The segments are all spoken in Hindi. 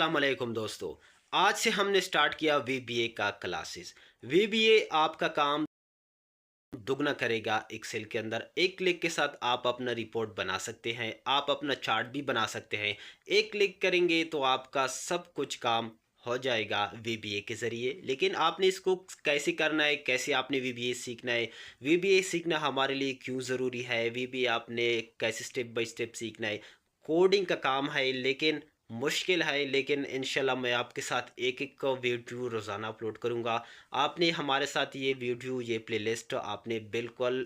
अस्सलाम वालेकुम दोस्तों। आज से हमने स्टार्ट किया वीबीए का क्लासेस। वीबीए आपका काम दुगना करेगा एक्सेल के अंदर। एक क्लिक के साथ आप अपना रिपोर्ट बना सकते हैं, आप अपना चार्ट भी बना सकते हैं। एक क्लिक करेंगे तो आपका सब कुछ काम हो जाएगा वीबीए के ज़रिए। लेकिन आपने इसको कैसे करना है, कैसे आपने वीबीए सीखना है, वीबीए सीखना हमारे लिए क्यों ज़रूरी है, वीबीए आपने कैसे स्टेप बाय स्टेप सीखना है। कोडिंग का काम है लेकिन मुश्किल है, लेकिन इंशाल्लाह मैं आपके साथ एक एक का वीडियो रोज़ाना अपलोड करूँगा। आपने हमारे साथ ये वीडियो, ये प्लेलिस्ट आपने बिल्कुल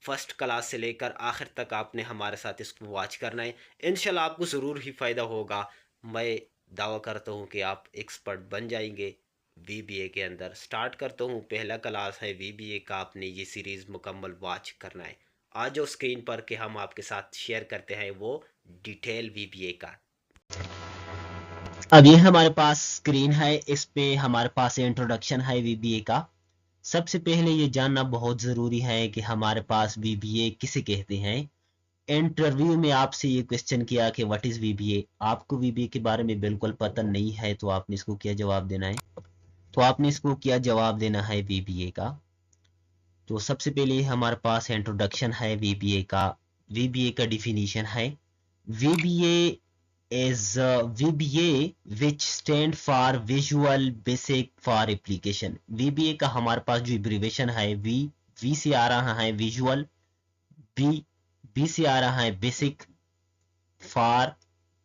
फर्स्ट क्लास से लेकर आखिर तक आपने हमारे साथ इसको वॉच करना है। इंशाल्लाह आपको ज़रूर ही फ़ायदा होगा। मैं दावा करता हूँ कि आप एक्सपर्ट बन जाएंगे वीबीए के अंदर। स्टार्ट करता हूँ, पहला क्लास है वीबीए का, आपने ये सीरीज़ मुकम्मल वॉच करना है। आज जो स्क्रीन पर के हम आपके साथ शेयर करते हैं वो डिटेल वीबीए का। अब ये हमारे पास स्क्रीन है, इस पे हमारे पास इंट्रोडक्शन है वीबीए का। सबसे पहले ये जानना बहुत ज़रूरी है कि हमारे पास वीबीए किसे कहते हैं। इंटरव्यू में आपसे ये क्वेश्चन किया कि व्हाट इज़ वीबीए, आपको वीबीए के बारे में बिल्कुल पता नहीं है, तो आपने इसको क्या जवाब देना है? तो आपने इसको क्या जवाब देना है वीबीए का? तो सबसे पहले हमारे पास इंट्रोडक्शन है वीबीए का। वीबीए का डिफिनीशन है, VBA is VBA which stand for Visual Basic for Application। VBA का हमारे पास जो एब्रिवेशन है, V से आ रहा है विजुअल, B से आ रहा है बेसिक, फॉर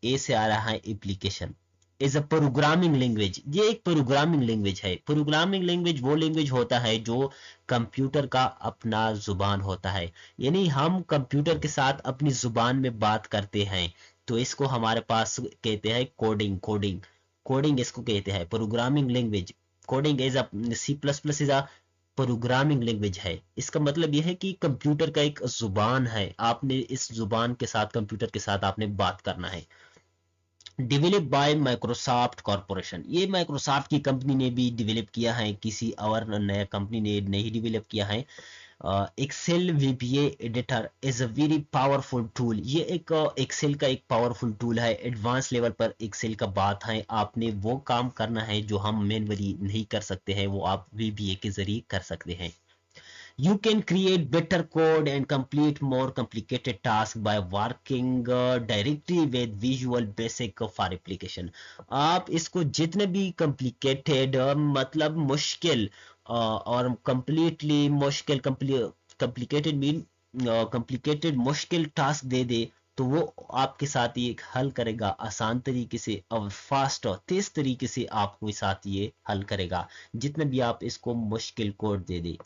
A से आ रहा है application. Is a programming language, ये एक प्रोग्रामिंग लैंग्वेज है। प्रोग्रामिंग लैंग्वेज वो लैंग्वेज होता है जो कंप्यूटर का अपना जुबान होता है, यानी हम कंप्यूटर के साथ अपनी जुबान में बात करते हैं। तो इसको हमारे पास कहते हैं कोडिंग। कोडिंग इसको कहते हैं programming language. Coding is a C++ is a programming language है। इसका मतलब यह है कि कंप्यूटर का एक जुबान है, आपने इस जुबान के साथ, कंप्यूटर के साथ आपने बात करना है। डेवलप बाय माइक्रोसॉफ्ट कॉरपोरेशन, ये माइक्रोसॉफ्ट की कंपनी ने भी डेवलप किया है, किसी और नया कंपनी ने नहीं डेवलप किया है। Excel VBA editor is a very powerful tool, ये एक एक्सेल का एक पावरफुल टूल है। एडवांस लेवल पर एक्सेल का बात है, आपने वो काम करना है जो हम मैनुअली नहीं कर सकते हैं, वो आप वीबीए के जरिए कर सकते हैं। You can create better code and complete more complicated tasks by working directly with Visual Basic for application। आप इसको जितने भी complicated मतलब मुश्किल और completely मुश्किल complicated मीन complicated मुश्किल टास्क दे दे, तो वो आपके साथ ये हल करेगा आसान तरीके से और फास्ट और तेज तरीके से आपके साथ ये हल करेगा, जितने भी आप इसको मुश्किल कोड दे दे।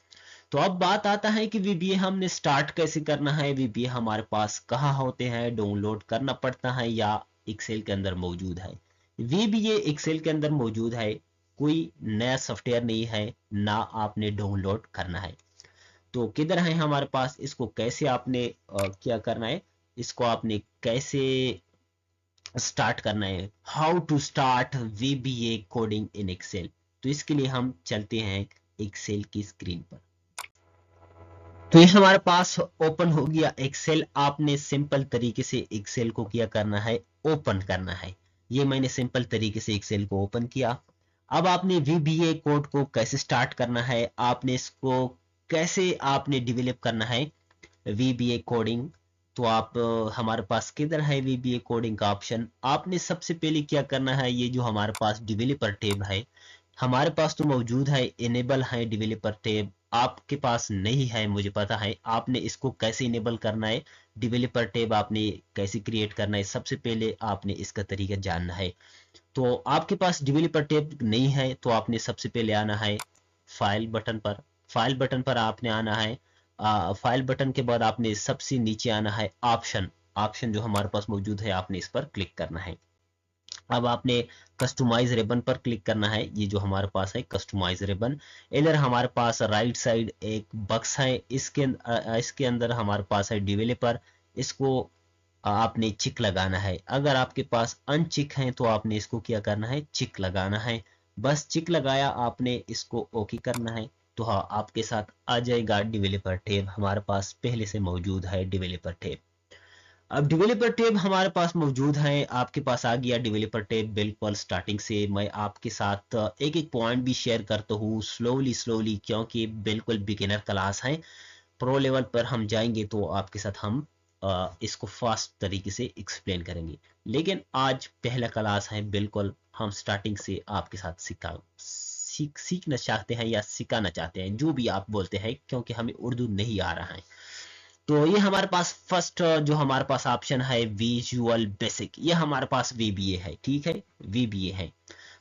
तो अब बात आता है कि वीबीए हमने स्टार्ट कैसे करना है, वीबीए हमारे पास कहाँ होते हैं, डाउनलोड करना पड़ता है या एक्सेल के अंदर मौजूद है। वीबीए एक्सेल के अंदर मौजूद है, कोई नया सॉफ्टवेयर नहीं है, ना आपने डाउनलोड करना है। तो किधर है हमारे पास, इसको कैसे आपने क्या करना है, इसको आपने कैसे स्टार्ट करना है, how to start VBA coding in Excel. तो इसके लिए हम चलते हैं एक्सेल की स्क्रीन पर। तो ये हमारे पास ओपन हो गया एक्सेल। आपने सिंपल तरीके से एक्सेल को क्या करना है, ओपन करना है। ये मैंने सिंपल तरीके से एक्सेल को ओपन किया। अब आपने वीबीए कोड को कैसे स्टार्ट करना है, आपने इसको कैसे आपने डेवलप करना है वीबीए कोडिंग। तो आप हमारे पास किधर है वीबीए कोडिंग का ऑप्शन, आपने सबसे पहले क्या करना है, ये जो हमारे पास डेवलपर टैब है, हमारे पास तो मौजूद है, इनेबल है डेवलपर टैब, आपके पास नहीं है मुझे पता है। आपने इसको कैसे इनेबल करना है, डेवलपर टैब आपने कैसे क्रिएट करना है, सबसे पहले आपने इसका तरीका जानना है। तो आपके पास डेवलपर टैब नहीं है, तो आपने सबसे पहले आना है फाइल बटन पर। फाइल बटन पर आपने आना है, फाइल बटन के बाद आपने सबसे नीचे आना है ऑप्शन। ऑप्शन जो हमारे पास मौजूद है, आपने इस पर क्लिक करना है। अब आपने कस्टमाइज रिबन पर क्लिक करना है, ये जो हमारे पास है कस्टमाइज रिबन। इधर हमारे पास राइट साइड एक बक्स है, इसके अंदर हमारे पास है डेवलपर। इसको आपने चिक लगाना है। अगर आपके पास अनचिक है तो आपने इसको क्या करना है, चिक लगाना है। बस चिक लगाया आपने, इसको ओके करना है। तो हाँ, आपके साथ आ जाएगा डेवलपर टैब, हमारे पास पहले से मौजूद है डेवलपर टैब। अब डेवलपर टैब हमारे पास मौजूद है, आपके पास आ गया डेवलपर टैब बिल्कुल स्टार्टिंग से। मैं आपके साथ एक एक पॉइंट भी शेयर करता हूँ स्लोली स्लोली, क्योंकि बिल्कुल बिगिनर क्लास है। प्रो लेवल पर हम जाएंगे तो आपके साथ हम इसको फास्ट तरीके से एक्सप्लेन करेंगे, लेकिन आज पहला क्लास है, बिल्कुल हम स्टार्टिंग से आपके साथ सीखना चाहते हैं या सिखाना चाहते हैं, जो भी आप बोलते हैं, क्योंकि हमें उर्दू नहीं आ रहा है। तो ये हमारे पास फर्स्ट जो हमारे पास ऑप्शन है विजुअल बेसिक, ये हमारे पास वीबीए है, ठीक है, वीबीए है।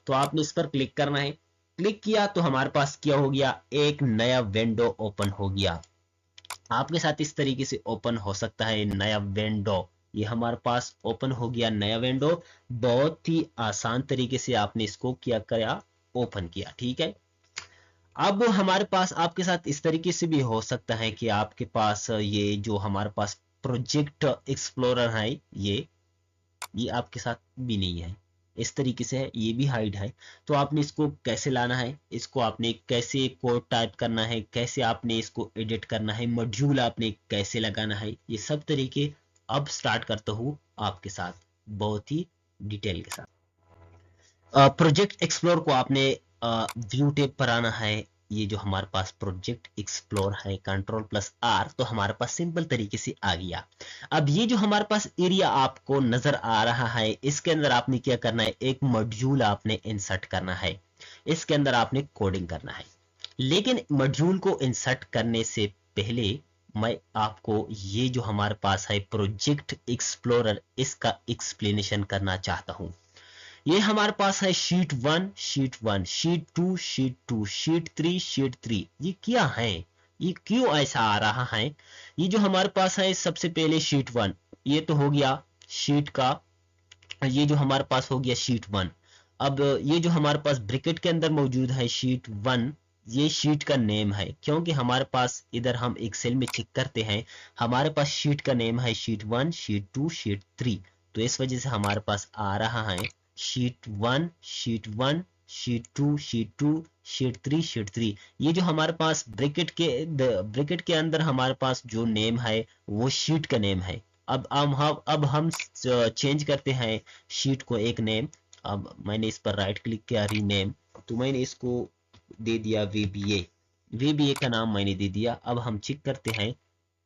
तो आपने इस पर क्लिक करना है। क्लिक किया तो हमारे पास क्या हो गया, एक नया विंडो ओपन हो गया। आपके साथ इस तरीके से ओपन हो सकता है नया विंडो। ये हमारे पास ओपन हो गया नया विंडो। बहुत ही आसान तरीके से आपने इसको क्या किया, ओपन किया, ठीक है। अब हमारे पास आपके साथ इस तरीके से भी हो सकता है कि आपके पास ये जो हमारे पास प्रोजेक्ट एक्सप्लोरर है, ये आपके साथ भी नहीं है, इस तरीके से है, ये भी हाइड है। तो आपने इसको कैसे लाना है, इसको आपने कैसे कोड टाइप करना है, कैसे आपने इसको एडिट करना है, मॉड्यूल आपने कैसे लगाना है, ये सब तरीके अब स्टार्ट करता हूँ आपके साथ बहुत ही डिटेल के साथ। प्रोजेक्ट एक्सप्लोर को आपने व्यू टैब पर आना है। ये जो हमारे पास प्रोजेक्ट एक्सप्लोर है, कंट्रोल प्लस आर, तो हमारे पास सिंपल तरीके से आ गया। अब ये जो हमारे पास एरिया आपको नजर आ रहा है, इसके अंदर आपने क्या करना है, एक मॉड्यूल आपने इंसर्ट करना है, इसके अंदर आपने कोडिंग करना है। लेकिन मॉड्यूल को इंसर्ट करने से पहले मैं आपको ये जो हमारे पास है प्रोजेक्ट एक्सप्लोरर, इसका एक्सप्लेनेशन करना चाहता हूं। ये हमारे पास है sheet 1, sheet 1, sheet 2, sheet 2, sheet 3, sheet 3। ये क्या है, ये क्यों ऐसा आ रहा है? ये जो हमारे पास है सबसे पहले शीट 1, ये तो हो गया शीट का, ये जो हमारे पास हो गया शीट 1। अब ये जो हमारे पास ब्रैकेट के अंदर मौजूद है शीट 1, ये शीट का नेम है, क्योंकि हमारे पास इधर हम एक सेल में चेक करते हैं, हमारे पास शीट का नेम है शीट 1, शीट 2, शीट 3। तो इस वजह से हमारे पास आ रहा है sheet 1, sheet 1, sheet 2, sheet 2, sheet 3, sheet 3। ये जो हमारे पास ब्रैकेट के अंदर हमारे पास जो नेम है वो शीट का नेम है। अब हम चेंज करते हैं शीट को एक नेम। अब मैंने इस पर राइट क्लिक किया, रीनेम, तो मैंने इसको दे दिया वीबीए, वीबीए का नाम मैंने दे दिया। अब हम चेक करते हैं,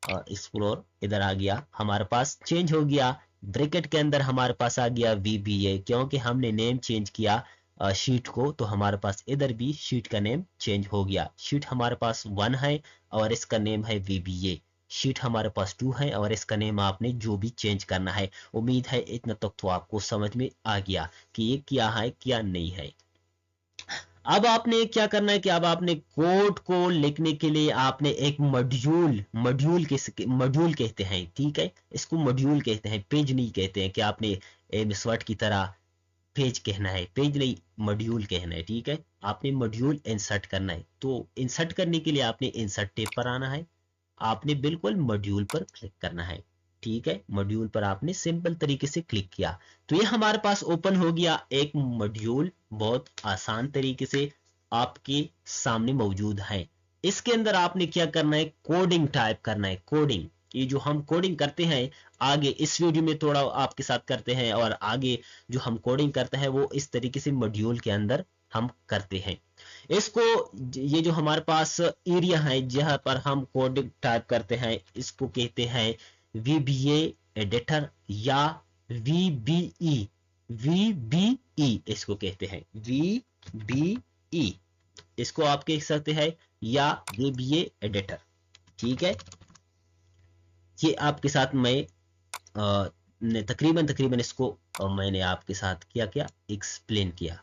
एक्सप्लोर इधर आ गया, हमारे पास चेंज हो गया, ब्रैकेट के अंदर हमारे पास आ गया वीबीए, क्योंकि हमने नेम चेंज किया शीट को, तो हमारे पास इधर भी शीट का नेम चेंज हो गया। शीट हमारे पास 1 है और इसका नेम है वीबीए, शीट हमारे पास 2 है और इसका नेम आपने जो भी चेंज करना है। उम्मीद है इतना तक तो आपको समझ में आ गया कि ये क्या है क्या नहीं है। अब आपने क्या करना है कि अब आपने कोड को लिखने के लिए आपने एक मॉड्यूल कहते हैं, ठीक है, इसको मॉड्यूल कहते हैं, पेज नहीं कहते हैं कि आपने एमएस वर्ड की तरह पेज कहना है, पेज नहीं, मॉड्यूल कहना है, ठीक है। आपने मॉड्यूल इंसर्ट करना है, तो इंसर्ट करने के लिए आपने इंसर्ट टैब पर आना है, आपने बिल्कुल मॉड्यूल पर क्लिक करना है, ठीक है। मॉड्यूल पर आपने सिंपल तरीके से क्लिक किया तो ये हमारे पास ओपन हो गया एक मॉड्यूल, बहुत आसान तरीके से आपके सामने मौजूद है। इसके अंदर आपने क्या करना है, कोडिंग टाइप करना है, कोडिंग। ये जो हम कोडिंग करते हैं आगे इस वीडियो में थोड़ा आपके साथ करते हैं, और आगे जो हम कोडिंग करते हैं वो इस तरीके से मॉड्यूल के अंदर हम करते हैं। इसको, ये जो हमारे पास एरिया है जहां पर हम कोड टाइप करते हैं, इसको कहते हैं VBA एडिटर या VBE, VBE इसको कहते हैं, VBE इसको आप कह सकते हैं, या VBA एडिटर, ठीक है। ये आपके साथ मैं तकरीबन इसको मैंने आपके साथ क्या क्या एक्सप्लेन किया।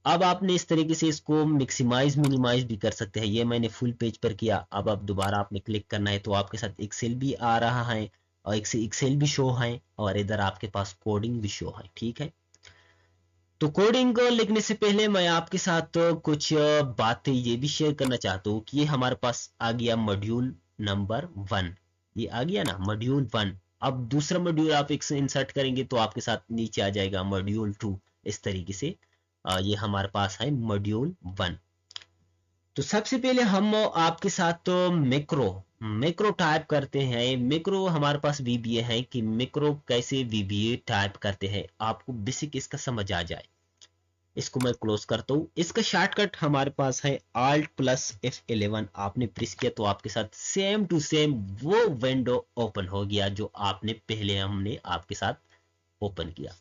अब आपने इस तरीके से इसको मैक्सिमाइज मिनिमाइज भी कर सकते हैं, ये मैंने फुल पेज पर किया। अब आप दोबारा आपने क्लिक करना है तो आपके साथ एक्सेल भी आ रहा है और एक्सेल भी शो है और इधर आपके पास कोडिंग भी शो है, ठीक है। तो कोडिंग को लिखने से पहले मैं आपके साथ कुछ बातें ये भी शेयर करना चाहता हूँ कि ये हमारे पास आ गया मॉड्यूल नंबर 1, ये आ गया ना मॉड्यूल 1। अब दूसरा मॉड्यूल आप इंसर्ट करेंगे तो आपके साथ नीचे आ जाएगा मॉड्यूल 2, इस तरीके से ये हमारे पास है मॉड्यूल 1। तो सबसे पहले हम आपके साथ मैक्रो टाइप करते हैं, मैक्रो हमारे पास वीबीए है कि मैक्रो कैसे वीबीए टाइप करते हैं, आपको बेसिक इसका समझ आ जाए। इसको मैं क्लोज करता हूँ। इसका शॉर्टकट हमारे पास है Alt प्लस F11। आपने प्रेस किया तो आपके साथ सेम टू सेम वो विंडो ओपन हो गया जो आपने पहले हमने आपके साथ ओपन किया।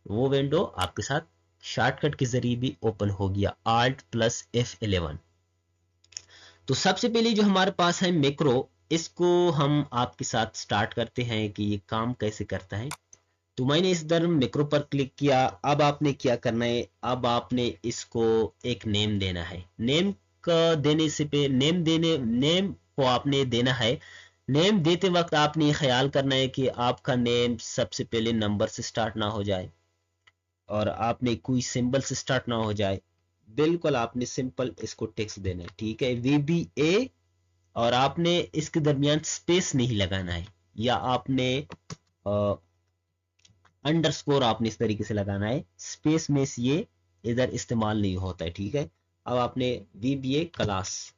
वो विंडो आपके साथ शॉर्टकट के जरिए भी ओपन हो गया, Alt प्लस F11। तो सबसे पहले जो हमारे पास है मैक्रो, इसको हम आपके साथ स्टार्ट करते हैं कि ये काम कैसे करता है। तो मैंने इस दर मैक्रो पर क्लिक किया। अब आपने क्या करना है, अब आपने इसको एक नेम देना है। नेम का देने से पे नेम को आपने देना है। नेम देते वक्त आपने ख्याल करना है कि आपका नेम सबसे पहले नंबर से स्टार्ट ना हो जाए और आपने कोई सिंबल से स्टार्ट ना हो जाए। बिल्कुल आपने सिंपल इसको टेक्स्ट देना है, ठीक है, VBA। और आपने इसके दरमियान स्पेस नहीं लगाना है, या आपने अंडरस्कोर आपने इस तरीके से लगाना है, स्पेस में से ये इधर इस्तेमाल नहीं होता है, ठीक है। अब आपने VBA क्लास,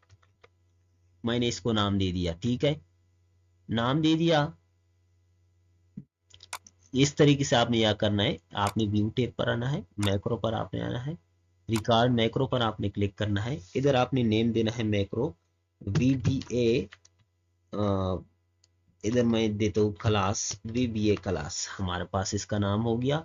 मैंने इसको नाम दे दिया, ठीक है, नाम दे दिया। इस तरीके से आपने यह करना है। आपने व्यू टेब पर आना है, मैक्रो पर आपने आना है, रिकॉर्ड मैक्रो पर आपने क्लिक करना है। इधर आपने नेम देना है मैक्रो VBA। इधर मैं देता हूँ क्लास, VBA क्लास, हमारे पास इसका नाम हो गया।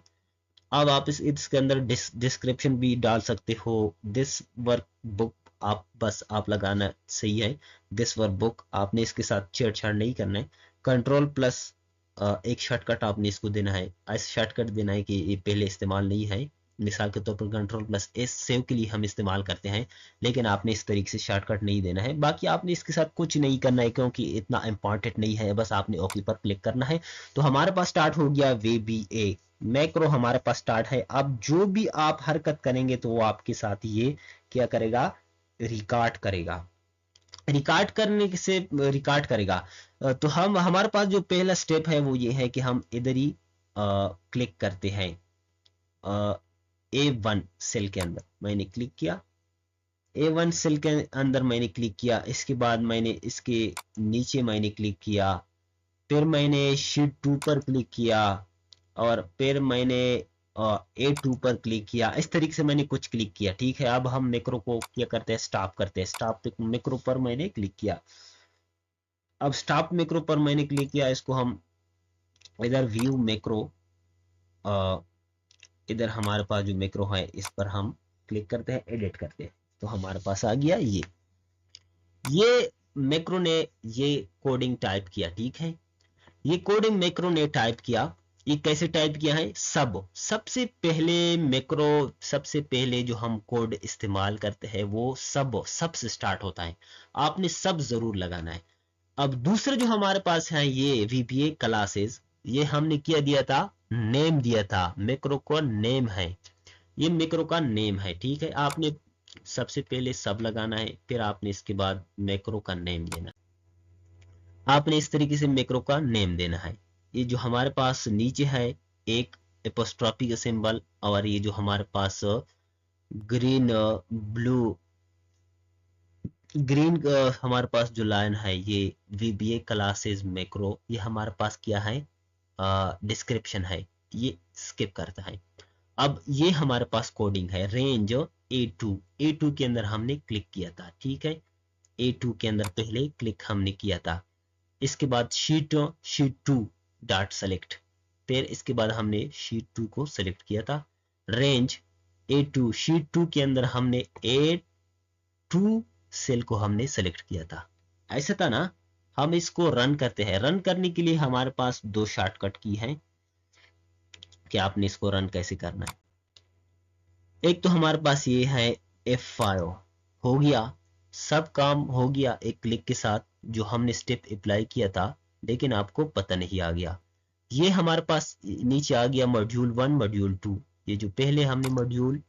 अब आप इसके अंदर डिस्क्रिप्शन भी डाल सकते हो। दिस वर्क बुक, आप बस आप लगाना सही है। दिस वर्क बुक, आपने इसके साथ छेड़छाड़ नहीं करना है। कंट्रोल प्लस एक शॉर्टकट आपने इसको देना है, ऐसा शॉर्टकट देना है कि ये पहले इस्तेमाल नहीं है। मिसाल के तौर पर कंट्रोल प्लस एस सेव के लिए हम इस्तेमाल करते हैं, लेकिन आपने इस तरीके से शॉर्टकट नहीं देना है। बाकी आपने इसके साथ कुछ नहीं करना है क्योंकि इतना इंपॉर्टेंट नहीं है, बस आपने ओके पर क्लिक करना है। तो हमारे पास स्टार्ट हो गया VBA मैक्रो, हमारे पास स्टार्ट है। अब जो भी आप हरकत करेंगे तो वो आपके साथ ये क्या करेगा, रिकॉर्ड करेगा। रिकॉर्ड करने से रिकॉर्ड करेगा। तो हम हमारे पास जो पहला स्टेप है वो ये है कि हम इधर ही क्लिक करते हैं। A1 सेल के अंदर मैंने क्लिक किया, A1 सेल के अंदर मैंने क्लिक किया। इसके बाद मैंने इसके नीचे मैंने क्लिक किया, फिर मैंने शीट 2 पर क्लिक किया, और फिर मैंने A2 पर क्लिक किया। इस तरीके से मैंने कुछ क्लिक किया, ठीक है। अब हम मैक्रो को क्या करते हैं, स्टॉप करते हैं। स्टॉप मैक्रो पर मैंने क्लिक किया। अब स्टॉप मैक्रो पर मैंने क्लिक किया, इसको हम इधर व्यू मैक्रो, इधर हमारे पास जो मैक्रो है इस पर हम क्लिक करते हैं, एडिट करते हैं, तो हमारे पास आ गया ये मैक्रो ने ये कोडिंग टाइप किया, ठीक है। ये कोडिंग मैक्रो ने टाइप किया। ये कैसे टाइप किया है, सबसे पहले मैक्रो, सबसे पहले जो हम कोड इस्तेमाल करते हैं वो सब से स्टार्ट होता है। आपने सब जरूर लगाना है। अब दूसरे जो हमारे पास है ये VBA क्लासेस, ये हमने क्या दिया था, नेम दिया था। मैक्रो को नेम है, ये मैक्रो का नेम है, ठीक है। आपने सबसे पहले सब लगाना है, फिर आपने इसके बाद मैक्रो का नेम देना है। आपने इस तरीके से मैक्रो का नेम देना है। ये जो हमारे पास नीचे है एक एपोस्ट्रॉफी का सिंबल, और ये जो हमारे पास ग्रीन ब्लू ग्रीन हमारे पास जो लाइन है ये VBA क्लासेस मैक्रो, ये हमारे पास क्या है, डिस्क्रिप्शन है, ये स्किप करता है। अब ये हमारे पास कोडिंग है, रेंज A2 के अंदर हमने क्लिक किया था, ठीक है। A2 के अंदर पहले क्लिक हमने किया था। इसके बाद शीट 2 डॉट सेलेक्ट, फिर इसके बाद हमने शीट 2 को सेलेक्ट किया था। रेंज A2 शीट 2 के अंदर हमने A2 सेल को हमने सेलेक्ट किया था, ऐसा था ना। हम इसको रन करते हैं। रन करने के लिए हमारे पास दो शॉर्टकट की हैं कि आपने इसको रन कैसे करना है। एक तो हमारे पास ये है F5, हो गया, सब काम हो गया एक क्लिक के साथ। जो हमने स्टेप अप्लाई किया था लेकिन आपको पता नहीं आ गया, ये हमारे पास नीचे आ गया मॉड्यूल 1 मॉड्यूल 2। ये जो पहले हमने मॉड्यूल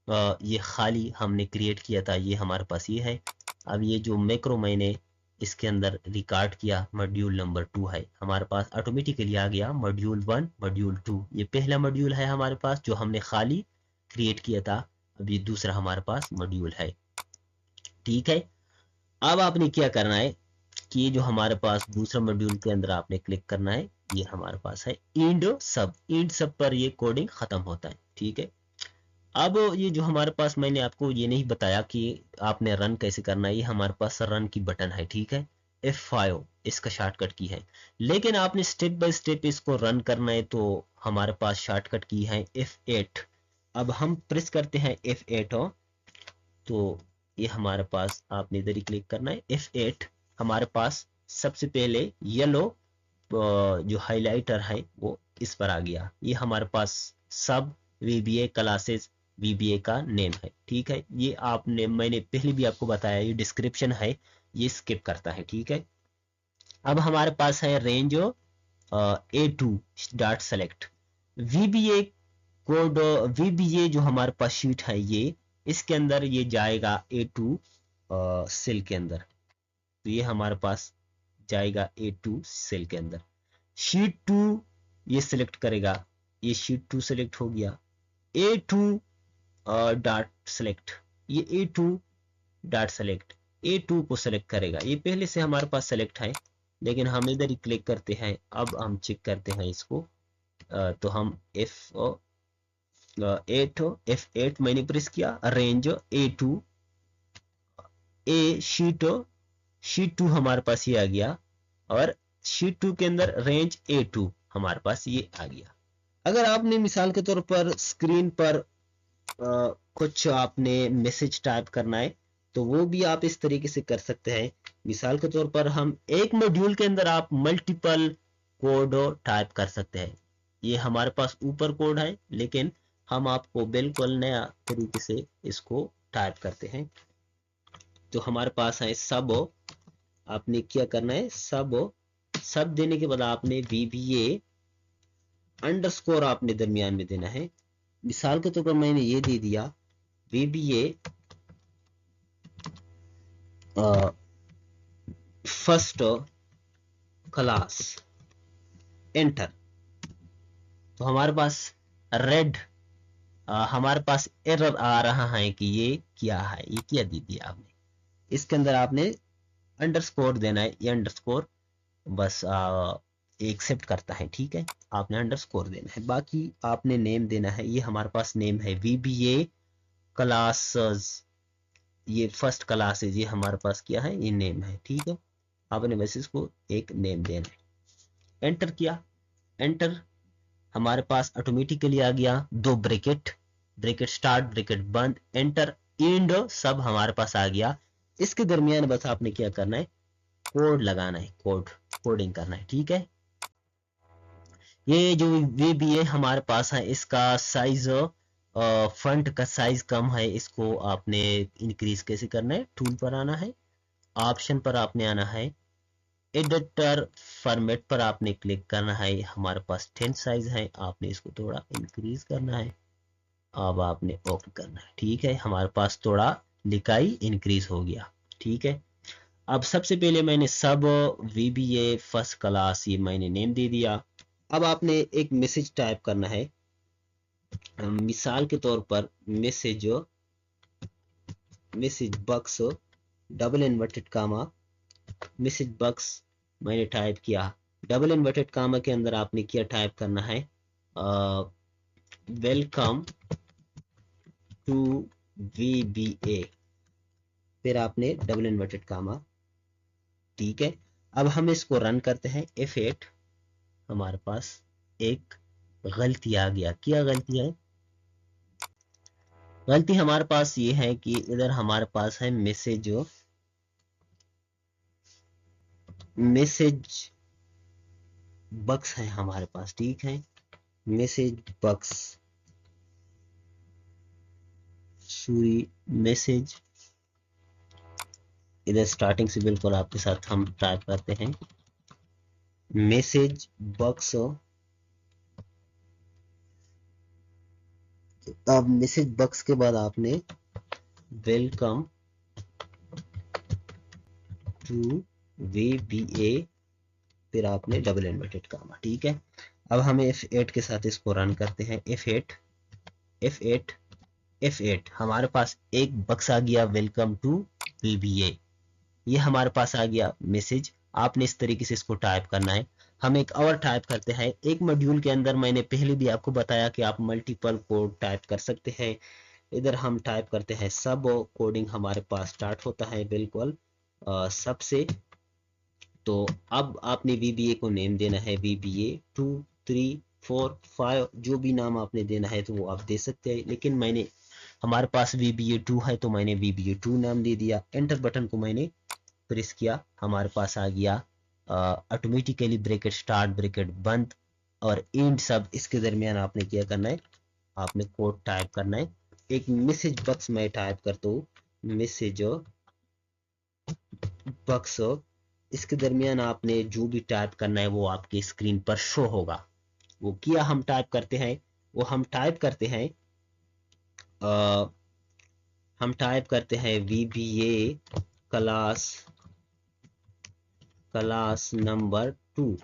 ये खाली हमने क्रिएट किया था, ये हमारे पास ये है। अब ये जो मैक्रो मैंने इसके अंदर रिकॉर्ड किया मॉड्यूल नंबर 2 है, हमारे पास ऑटोमेटिकली आ गया मॉड्यूल 1 मॉड्यूल 2। ये पहला मॉड्यूल है हमारे पास जो हमने खाली क्रिएट किया था। अब ये दूसरा हमारे पास मॉड्यूल है, ठीक है। अब आपने क्या करना है, कि ये जो हमारे पास दूसरा मॉड्यूल के अंदर आपने क्लिक करना है, ये हमारे पास है इंड सब पर ये कोडिंग खत्म होता है। ठीक है, अब ये जो हमारे पास, मैंने आपको ये नहीं बताया कि आपने रन कैसे करना है, ये हमारे पास रन की बटन है। ठीक है, F5 इसका शॉर्टकट की है, लेकिन आपने स्टेप बाय स्टेप इसको रन करना है तो हमारे पास शॉर्टकट की है F8। अब हम प्रेस करते हैं F8 तो ये हमारे पास, आपने इधर ही क्लिक करना है F8। हमारे पास सबसे पहले येलो जो हाइलाइटर है वो इस पर आ गया, ये हमारे पास सब VBA क्लासेस VBA का नेम है। ठीक है, ये आपने, मैंने पहले भी आपको बताया, ये डिस्क्रिप्शन है, ये स्किप करता है। ठीक है, अब हमारे पास है range A2 dot select VBA code. VBA जो हमारे पास शीट है, ये इसके अंदर ये जाएगा A2 सेल के अंदर, तो ये हमारे पास जाएगा A2 सेल के अंदर। शीट 2 ये सिलेक्ट करेगा, ये शीट 2 सिलेक्ट हो गया। A2 डॉट सेलेक्ट, ये A2 डॉट सेलेक्ट A2 को सेलेक्ट करेगा, ये पहले से हमारे पास सेलेक्ट है, लेकिन हम इधर ही क्लिक करते हैं। अब हम चेक करते हैं इसको, तो हम F8 मैंने प्रेस किया, रेंज A2 शीट 2 हमारे पास ये आ गया, और शीट 2 के अंदर रेंज A2 हमारे पास ये आ गया। अगर आपने मिसाल के तौर पर स्क्रीन पर कुछ आपने मैसेज टाइप करना है तो वो भी आप इस तरीके से कर सकते हैं। मिसाल के तौर पर हम एक मॉड्यूल के अंदर आप मल्टीपल कोड टाइप कर सकते हैं। ये हमारे पास ऊपर कोड है, लेकिन हम आपको बिल्कुल नया तरीके से इसको टाइप करते हैं। तो हमारे पास है सब, आपने क्या करना है, सब देने के बाद आपने VBA अंडरस्कोर आपने दरमियान में देना है। मिसाल के तौर पर मैंने ये दे दिया VBA फर्स्ट क्लास, एंटर। तो हमारे पास रेड हमारे पास एरर आ रहा है कि ये क्या है, ये क्या दे दिया आपने। इसके अंदर आपने अंडरस्कोर देना है, ये अंडरस्कोर बस एक्सेप्ट करता है। ठीक है, आपने अंडरस्कोर देना है, बाकी आपने नेम देना है। ये हमारे पास नेम है VBA क्लासेस, ये फर्स्ट क्लासेस, ये हमारे पास क्या है, ये नेम है। ठीक है, आपने बस इसको एक नेम देना है। एंटर किया, एंटर, हमारे पास ऑटोमेटिकली आ गया 2 ब्रैकेट, ब्रैकेट स्टार्ट ब्रैकेट बंद, एंटर इंड सब हमारे पास आ गया। इसके दरमियान बस आपने क्या करना है, कोड लगाना है, कोडिंग करना है। ठीक है, ये जो VBA हमारे पास है, इसका साइज फॉन्ट का साइज कम है, इसको आपने इंक्रीज कैसे करना है, टूल पर आना है, ऑप्शन पर आपने आना है, एडिटर फॉर्मेट पर आपने क्लिक करना है। हमारे पास 10 साइज है, आपने इसको थोड़ा इंक्रीज करना है, अब आपने ओके करना है। ठीक है, हमारे पास थोड़ा लिखाई इंक्रीज हो गया। ठीक है, अब सबसे पहले मैंने सब VBA फर्स्ट क्लास ये मैंने नेम दे दिया। अब आपने एक मैसेज टाइप करना है, मिसाल के तौर पर message box double inverted comma, message box मैंने टाइप किया, डबल इन्वर्टेड कामा के अंदर आपने क्या टाइप करना है, वेलकम टू VBA, फिर आपने डबल इन्वर्टेड कामा। ठीक है, अब हम इसको रन करते हैं F8। हमारे पास एक गलती आ गया, क्या गलती है, गलती हमारे पास ये है कि इधर हमारे पास है मैसेज बॉक्स है हमारे पास। ठीक है, मैसेज बॉक्स, सॉरी मैसेज, इधर स्टार्टिंग से बिल्कुल आपके साथ हम टाइप करते हैं, मैसेज बॉक्स। अब मैसेज बॉक्स के बाद आपने वेलकम टू VBA, फिर आपने डबल इन्वर्टेड कामा। ठीक है, अब हम F8 के साथ इसको रन करते हैं। F8 हमारे पास एक बक्स आ गया, वेलकम टू VBA। ये हमारे पास आ गया मैसेज। आपने इस तरीके से इसको टाइप करना है। हम एक और टाइप करते हैं। एक मॉड्यूल के अंदर मैंने पहले भी आपको बताया कि आप मल्टीपल कोड टाइप कर सकते हैं। इधर हम टाइप करते हैं सब, कोडिंग हमारे पास स्टार्ट होता है बिल्कुल सबसे। तो अब आपने VBA को नेम देना है, VBA 2 3 4 5, जो भी नाम आपने देना है तो वो आप दे सकते हैं। लेकिन मैंने, हमारे पास VBA 2 है तो मैंने VBA 2 नाम दे दिया। एंटर बटन को मैंने प्रेस किया, हमारे पास आ गया ऑटोमेटिकली ब्रैकेट स्टार्ट ब्रैकेट बंद और एंड सब। इसके दरमियान आपने क्या करना है, आपने कोड टाइप करना है। एक मैसेज बॉक्स में टाइप करता हूँ, मैसेज बॉक्स। इसके दरमियान आपने जो भी टाइप करना है वो आपके स्क्रीन पर शो होगा। वो किया हम टाइप करते हैं, वो हम टाइप करते हैं VBA class number 2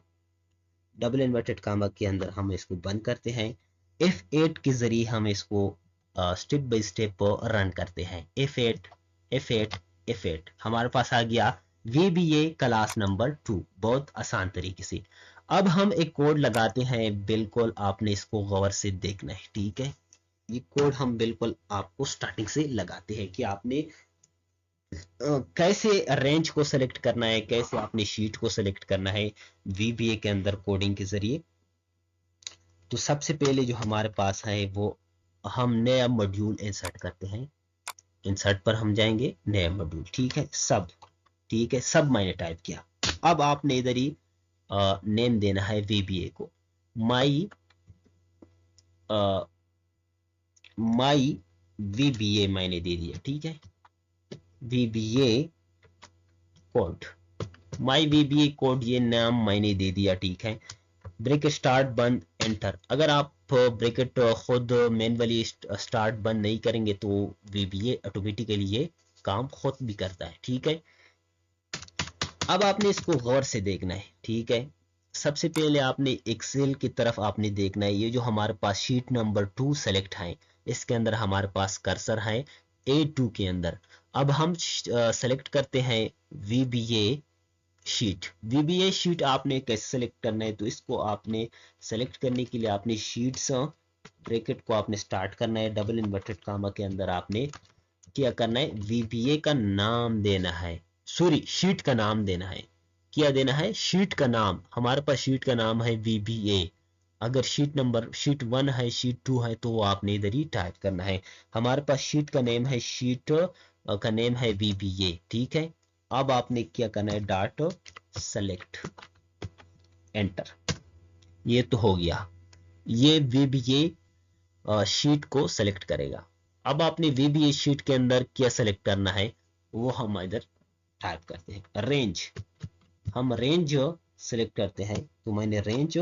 double inverted comma के अंदर हम इसको बंद करते हैं। F8 के जरिए हम इसको स्टेप बाय स्टेप रन करते हैं। F8 F8 F8 हमारे पास आ गया VBA क्लास नंबर 2, बहुत आसान तरीके से। अब हम एक कोड लगाते हैं, बिल्कुल आपने इसको गौर से देखना है, ठीक है। ये कोड हम बिल्कुल आपको स्टार्टिंग से लगाते हैं कि आपने कैसे रेंज को सेलेक्ट करना है, कैसे आपने शीट को सेलेक्ट करना है VBA के अंदर कोडिंग के जरिए। तो सबसे पहले जो हमारे पास है वो हम नया मॉड्यूल इंसर्ट करते हैं। इंसर्ट पर हम जाएंगे, नया मॉड्यूल, ठीक है, सब, ठीक है, सब मैंने टाइप किया। अब आपने इधर ही नेम देना है VBA को। माई माई VBA मैंने दे दिया, ठीक है, VBA कोड, माई VBA कोड, ये नाम मैंने दे दिया, ठीक है। ब्रैकेट स्टार्ट बंद एंटर। अगर आप ब्रैकेट खुद मैन्युअली स्टार्ट बंद नहीं करेंगे तो VBA ऑटोमेटिकली ये काम खुद भी करता है, ठीक है। अब आपने इसको गौर से देखना है, ठीक है। सबसे पहले आपने एक्सेल की तरफ आपने देखना है। ये जो हमारे पास शीट नंबर 2 सेलेक्ट है, इसके अंदर हमारे पास कर्सर है A2 के अंदर। अब हम सेलेक्ट करते हैं VBA शीट। VBA शीट आपने कैसे सेलेक्ट करना है, तो इसको आपने सेलेक्ट करने के लिए आपने शीट्स ब्रैकेट को आपने स्टार्ट करना है, डबल इन्वर्टेड कामा के अंदर आपने क्या करना है, VBA का नाम देना है, सॉरी शीट का नाम देना है। क्या देना है, शीट का नाम। हमारे पास शीट का नाम है VBA। अगर शीट नंबर शीट 1 है, शीट 2 है, तो वो आपने इधर ही टाइप करना है। हमारे पास शीट का नेम है, शीट का नेम है VBA, ठीक है। अब आपने क्या करना है, डॉट सेलेक्ट एंटर। ये तो हो गया, ये VBA शीट को सेलेक्ट करेगा। अब आपने VBA शीट के अंदर क्या सेलेक्ट करना है वो हम इधर टाइप करते हैं, रेंज। हम रेंज सेलेक्ट करते हैं, तो मैंने रेंज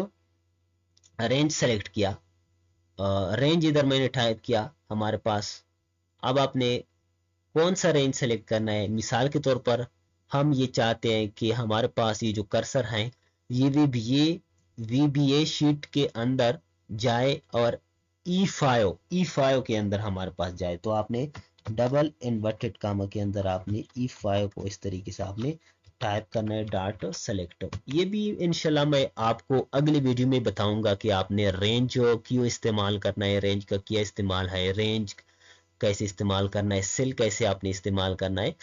सेलेक्ट किया। रेंज इधर मैंने टाइप किया हमारे पास। अब आपने कौन सा रेंज सेलेक्ट करना है, मिसाल के तौर पर हम ये चाहते हैं कि हमारे पास ये जो कर्सर है ये VBA शीट के अंदर जाए और E5 के अंदर हमारे पास जाए। तो आपने डबल इन्वर्टेड कामा के अंदर आपने E5 को इस तरीके से आपने टाइप करना है, डॉट सेलेक्ट। ये भी इंशाल्लाह मैं आपको अगले वीडियो में बताऊंगा कि आपने रेंज क्यों इस्तेमाल करना है, रेंज का क्या इस्तेमाल है, रेंज कैसे इस्तेमाल करना है, सेल कैसे आपने इस्तेमाल करना है,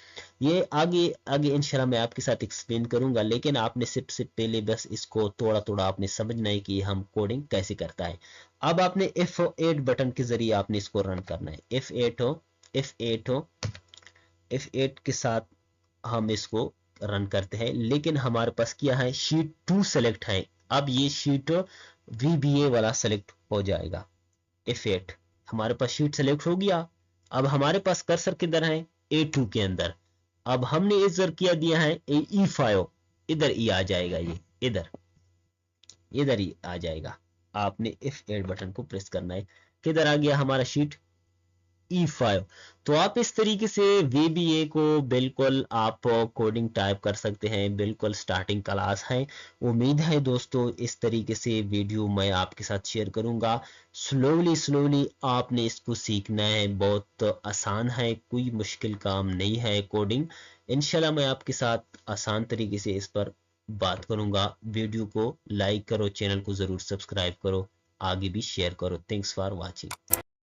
ये आगे आगे इंशाल्लाह मैं आपके साथ एक्सप्लेन करूंगा। लेकिन आपने सबसे पहले बस इसको थोड़ा थोड़ा आपने समझना है कि हम कोडिंग कैसे करता है। अब आपने F8 बटन के जरिए आपने इसको रन करना है। F8 के साथ हम इसको रन करते हैं। लेकिन हमारे पास क्या है, शीट 2 सेलेक्ट है। अब ये शीट VBA वाला सेलेक्ट हो जाएगा। F8 हमारे पास शीट सेलेक्ट हो गया। अब हमारे पास कर्सर किधर है, A2 के अंदर। अब हमने इधर क्या दिया है, E5, इधर ई आ जाएगा, ये इधर ही आ जाएगा। आपने F8 बटन को प्रेस करना है। किधर आ गया हमारा शीट, E5। तो आप इस तरीके से VBA को बिल्कुल आप कोडिंग टाइप कर सकते हैं। बिल्कुल स्टार्टिंग क्लास है। उम्मीद है दोस्तों इस तरीके से वीडियो मैं आपके साथ शेयर करूंगा। स्लोली स्लोली आपने इसको सीखना है। बहुत आसान है, कोई मुश्किल काम नहीं है कोडिंग। इंशाल्लाह मैं आपके साथ आसान तरीके से इस पर बात करूंगा। वीडियो को लाइक करो, चैनल को ज़रूर सब्सक्राइब करो, आगे भी शेयर करो। Thanks for watching.